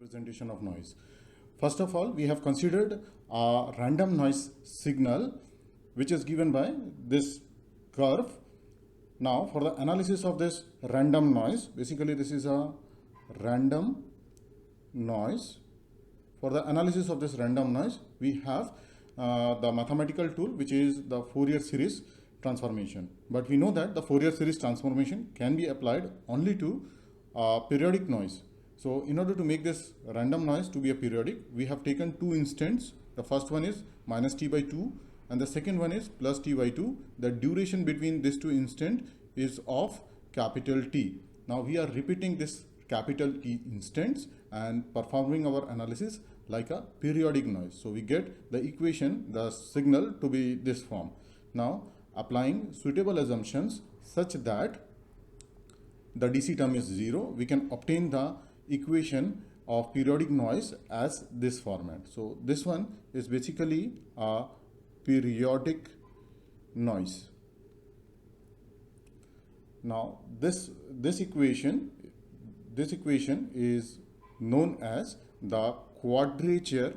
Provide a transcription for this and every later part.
representation of noise. First of all, we have considered a random noise signal which is given by this curve. Now for the analysis of this random noise, basically this is a random noise. For the analysis of this random noise, we have the mathematical tool which is the Fourier series transformation. But we know that the Fourier series transformation can be applied only to periodic noise. So in order to make this random noise to be a periodic, we have taken two instants. The first one is minus t by 2 and the second one is plus t by 2. The duration between these two instants is of capital T. Now we are repeating this capital T instants and performing our analysis like a periodic noise. So we get the equation, the signal to be this form. Now applying suitable assumptions such that the DC term is 0, we can obtain the equation of periodic noise as this format. So this one is basically a periodic noise. Now this equation is known as the quadrature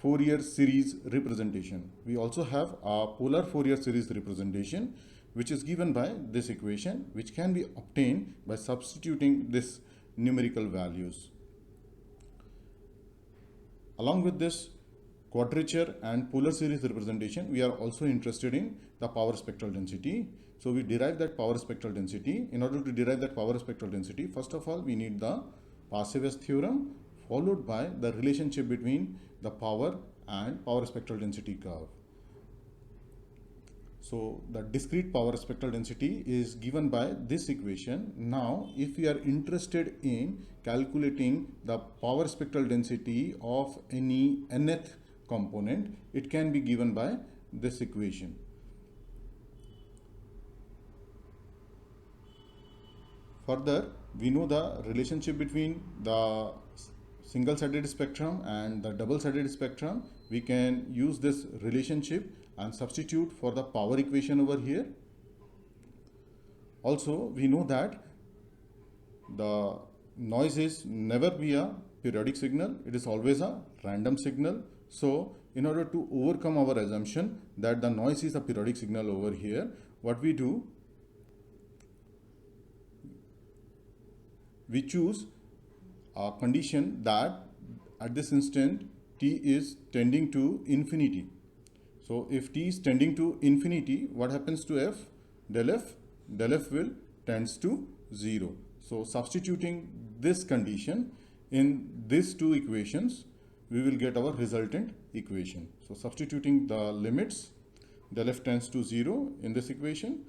Fourier series representation. We also have a polar Fourier series representation which is given by this equation, which can be obtained by substituting this numerical values. Along with this quadrature and polar series representation, we are also interested in the power spectral density. So we derive that power spectral density. In order to derive that power spectral density, first of all, we need the Parseval's theorem followed by the relationship between the power and power spectral density curve. So the discrete power spectral density is given by this equation. Now if we are interested in calculating the power spectral density of any nth component, it can be given by this equation. Further, we know the relationship between the single-sided spectrum and the double-sided spectrum. We can use this relationship and substitute for the power equation over here. Also, we know that the noise is never be a periodic signal. It is always a random signal. So in order to overcome our assumption that the noise is a periodic signal over here, what we do, we choose a condition that at this instant t is tending to infinity. So if t is tending to infinity, what happens to f? Del f will tends to 0. So substituting this condition in these two equations, we will get our resultant equation. So substituting the limits, del f tends to 0 in this equation,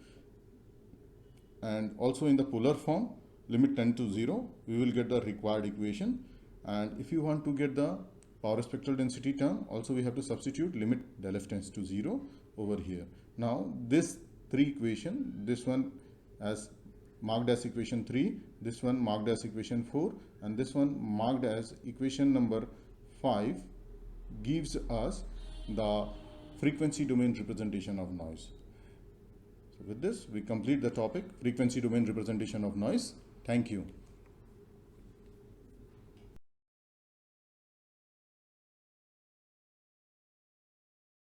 and also in the polar form, limit tend to 0, we will get the required equation. And if you want to get the power spectral density term, also we have to substitute limit del f tends to 0 over here. Now this three equation, this one as marked as equation 3, this one marked as equation 4, and this one marked as equation number 5, gives us the frequency domain representation of noise. So with this, we complete the topic frequency domain representation of noise. Thank you.